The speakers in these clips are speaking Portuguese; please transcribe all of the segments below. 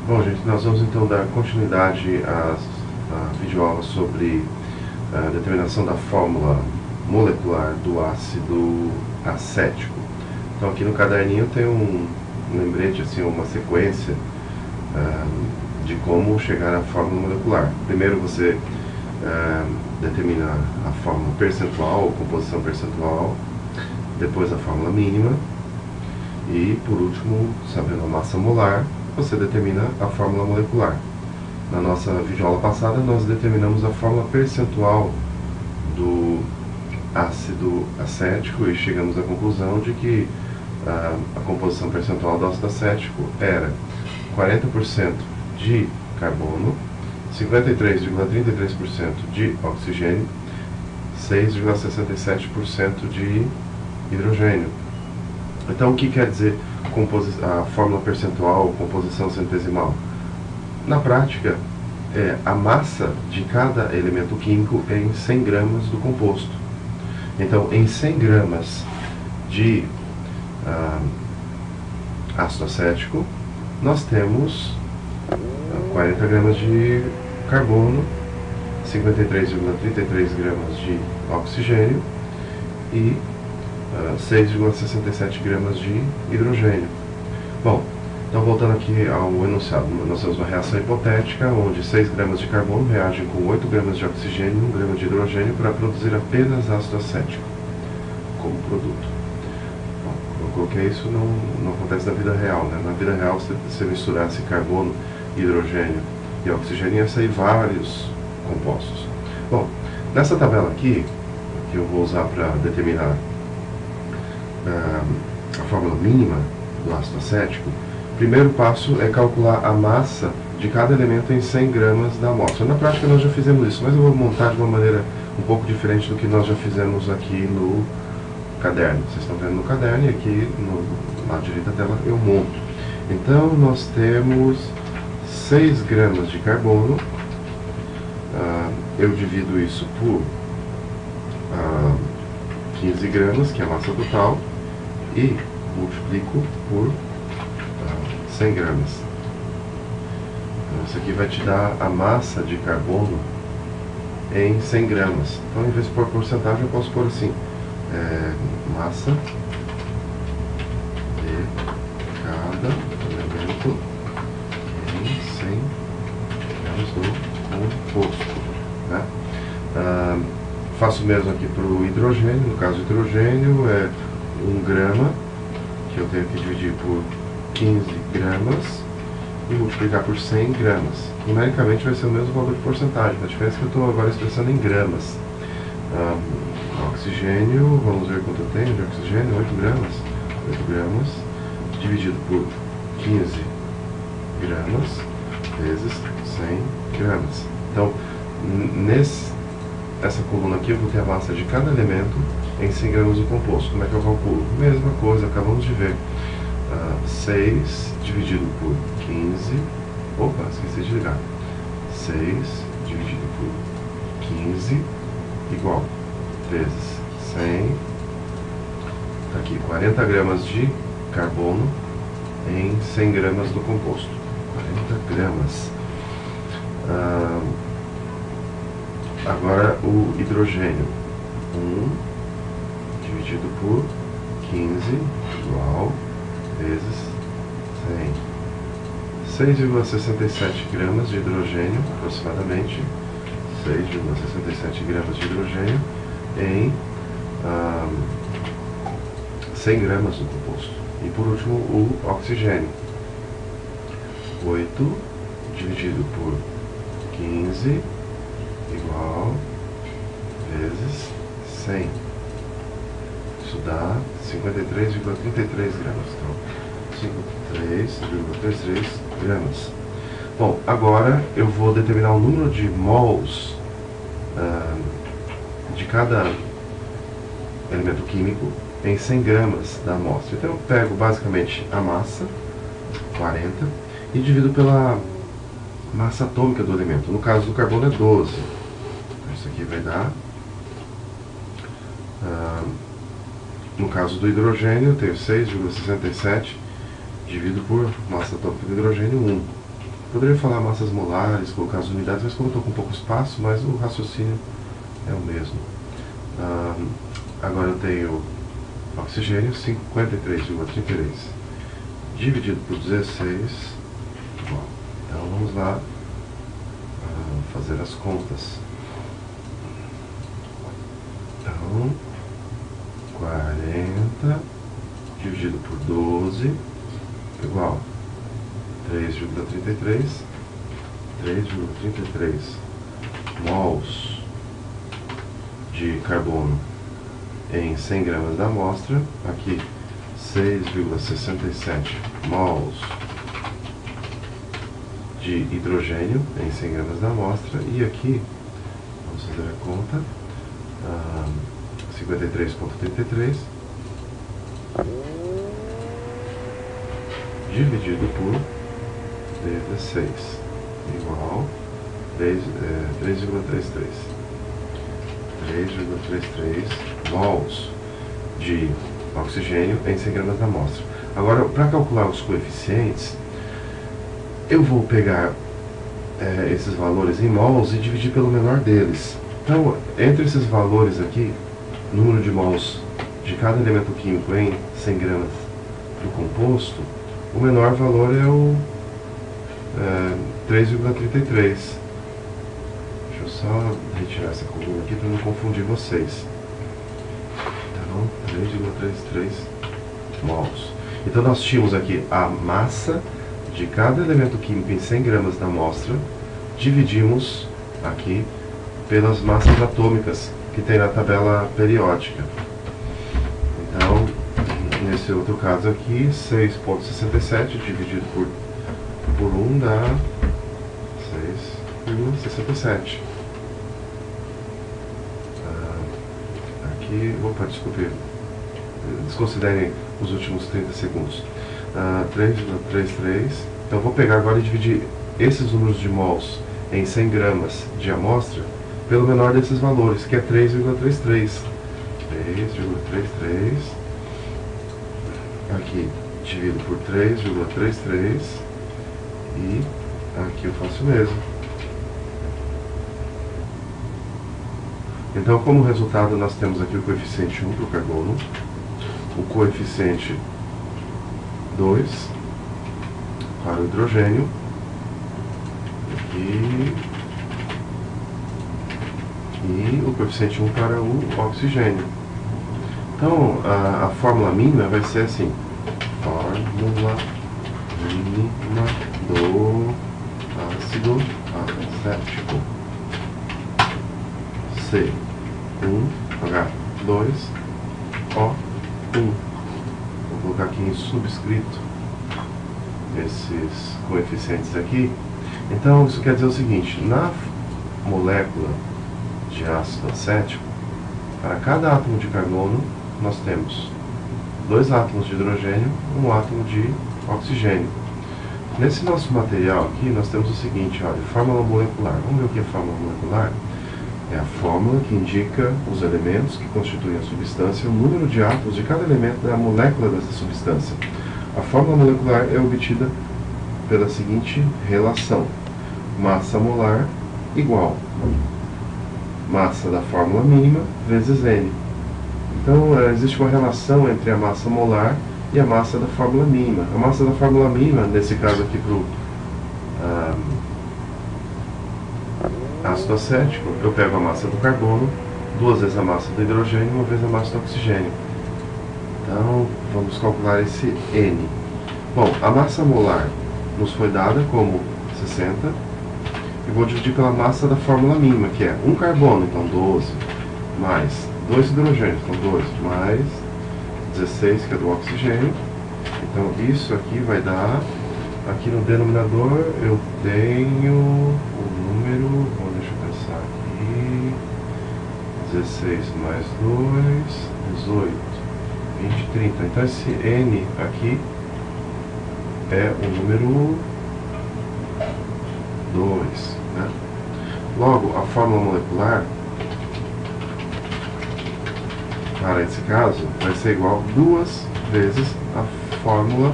Bom, gente, nós vamos então dar continuidade à videoaula sobre a determinação da fórmula molecular do ácido acético. Então aqui no caderninho tem um lembrete, assim, uma sequência de como chegar à fórmula molecular. Primeiro você determina a fórmula percentual, ou composição percentual, depois a fórmula mínima e, por último, sabendo a massa molar, você determina a fórmula molecular. Na nossa videoaula passada, nós determinamos a fórmula percentual do ácido acético e chegamos à conclusão de que a composição percentual do ácido acético era 40% de carbono, 53,33% de oxigênio, 6,67% de hidrogênio. Então, o que quer dizer a fórmula percentual ou composição centesimal? Na prática, é a massa de cada elemento químico em 100 gramas do composto. Então, em 100 gramas de ácido acético, nós temos 40 gramas de carbono, 53,33 gramas de oxigênio e 6,67 gramas de hidrogênio. Bom, então voltando aqui ao enunciado, nós temos uma reação hipotética onde 6 gramas de carbono reagem com 8 gramas de oxigênio e 1 grama de hidrogênio para produzir apenas ácido acético como produto. Bom, eu coloquei isso, não acontece na vida real, né? Na vida real, se você misturasse carbono, hidrogênio e oxigênio, ia sair vários compostos. Bom, nessa tabela aqui, que eu vou usar para determinar a fórmula mínima do ácido acético, o primeiro passo é calcular a massa de cada elemento em 100 gramas da amostra. Na prática nós já fizemos isso, mas eu vou montar de uma maneira um pouco diferente do que nós já fizemos aqui no caderno. Vocês estão vendo no caderno e aqui no lado direito da tela eu monto. Então nós temos 6 gramas de carbono, eu divido isso por 15 gramas, que é a massa total, e multiplico por 100 gramas. Então, isso aqui vai te dar a massa de carbono em 100 gramas. Então, em vez de pôr porcentagem, eu posso pôr assim, massa de cada elemento em 100 gramas do composto, né? Faço o mesmo aqui para o hidrogênio. No caso do hidrogênio é 1 grama, que eu tenho que dividir por 15 gramas e multiplicar por 100 gramas. Numericamente vai ser o mesmo valor de porcentagem, a diferença é que eu estou agora expressando em gramas. Oxigênio, vamos ver quanto eu tenho de oxigênio, 8 gramas. 8 gramas dividido por 15 gramas vezes 100 gramas. Então, essa coluna aqui eu vou ter a massa de cada elemento em 100 gramas do composto. Como é que eu calculo? Mesma coisa, acabamos de ver. 6 dividido por 15. Opa, esqueci de ligar. 6 dividido por 15 igual vezes 100. Está aqui 40 gramas de carbono em 100 gramas do composto. 40 gramas. Agora o hidrogênio. 1 dividido por 15 igual vezes 100. 6,67 gramas de hidrogênio, aproximadamente 6,67 gramas de hidrogênio em 100 gramas do composto. E por último o oxigênio. 8 dividido por 15 igual vezes 100. Isso dá 53,33 gramas. Então, 53,33 gramas. Bom, agora eu vou determinar o número de mols de cada elemento químico em 100 gramas da amostra. Então eu pego basicamente a massa, 40, e divido pela massa atômica do elemento. No caso do carbono é 12. Então, isso aqui vai dar... no caso do hidrogênio, eu tenho 6,67, dividido por massa atômica do hidrogênio 1. Poderia falar massas molares, colocar as unidades, mas como eu estou com pouco espaço, mas o raciocínio é o mesmo. Agora eu tenho oxigênio 53,33 dividido por 16. Bom, então vamos lá fazer as contas. Então, 40 dividido por 12 igual 3,33 mols de carbono em 100 gramas da amostra. Aqui 6,67 mols de hidrogênio em 100 gramas da amostra. E aqui, vamos fazer a conta, 53,33 dividido por 16 igual 3,33 mols de oxigênio em 100 gramas da amostra. Agora, para calcular os coeficientes, eu vou pegar esses valores em mols e dividir pelo menor deles. Então, entre esses valores aqui, número de mols de cada elemento químico em 100 gramas do composto, o menor valor é o 3,33. Deixa eu só retirar essa coluna aqui para não confundir vocês. Então, 3,33 mols. Então, nós tínhamos aqui a massa de cada elemento químico em 100 gramas da amostra, dividimos aqui pelas massas atômicas que tem na tabela periódica. Então, nesse outro caso aqui, 6,67 dividido por 1 dá 6,67. Aqui, opa, desculpe, desconsiderem os últimos 30 segundos. 3,33. Então, vou pegar agora e dividir esses números de mols em 100 gramas de amostra pelo menor desses valores, que é 3,33. 3,33. Aqui divido por 3,33 e aqui eu faço o mesmo. Então, como resultado, nós temos aqui o coeficiente 1 para o carbono, o coeficiente 2 para o hidrogênio e o coeficiente 1 para o oxigênio. Então, a fórmula mínima vai ser assim: fórmula mínima do ácido acético C1H2O1. Vou colocar aqui em subscrito esses coeficientes aqui. Então, isso quer dizer o seguinte: na molécula de ácido acético, para cada átomo de carbono, nós temos 2 átomos de hidrogênio e 1 átomo de oxigênio. Nesse nosso material aqui, nós temos o seguinte, olha, fórmula molecular. Vamos ver o que é fórmula molecular? É a fórmula que indica os elementos que constituem a substância, o número de átomos de cada elemento da molécula dessa substância. A fórmula molecular é obtida pela seguinte relação: massa molar igual massa da fórmula mínima vezes N. Então, existe uma relação entre a massa molar e a massa da fórmula mínima. A massa da fórmula mínima, nesse caso aqui para o ácido acético, eu pego a massa do carbono, 2 vezes a massa do hidrogênio, 1 vez a massa do oxigênio. Então, vamos calcular esse N. Bom, a massa molar nos foi dada como 60, e vou dividir pela massa da fórmula mínima, que é 1 carbono, então 12, mais 2 hidrogênios, então 2, mais 16, que é do oxigênio. Então, isso aqui vai dar, aqui no denominador, eu tenho o número, deixa eu pensar aqui, 16 mais 2, 18, 20, 30. Então, esse N aqui é o número 2, né? Logo, a fórmula molecular, para esse caso, vai ser igual 2 vezes a fórmula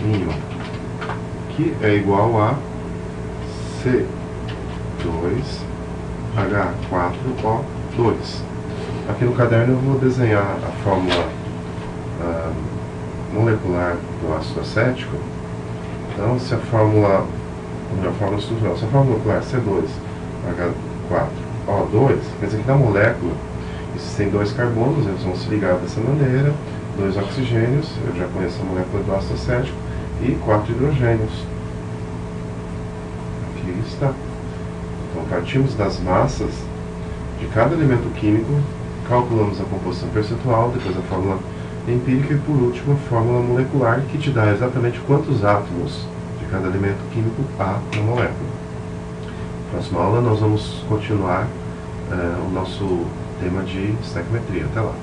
mínima. aqui é igual a C2H4O2. Aqui no caderno eu vou desenhar a fórmula molecular do ácido acético. Então, se a fórmula estrutural, se a fórmula molecular é C2H4O2, quer dizer que na molécula existem 2 carbonos, eles vão se ligar dessa maneira, 2 oxigênios, eu já conheço a molécula do ácido acético, e 4 hidrogênios. Aqui está. Então, partimos das massas de cada elemento químico, calculamos a composição percentual, depois a fórmula empírica e, por último, a fórmula molecular, que te dá exatamente quantos átomos de cada elemento químico há na molécula. Na próxima aula nós vamos continuar o nosso tema de estequiometria. Até lá!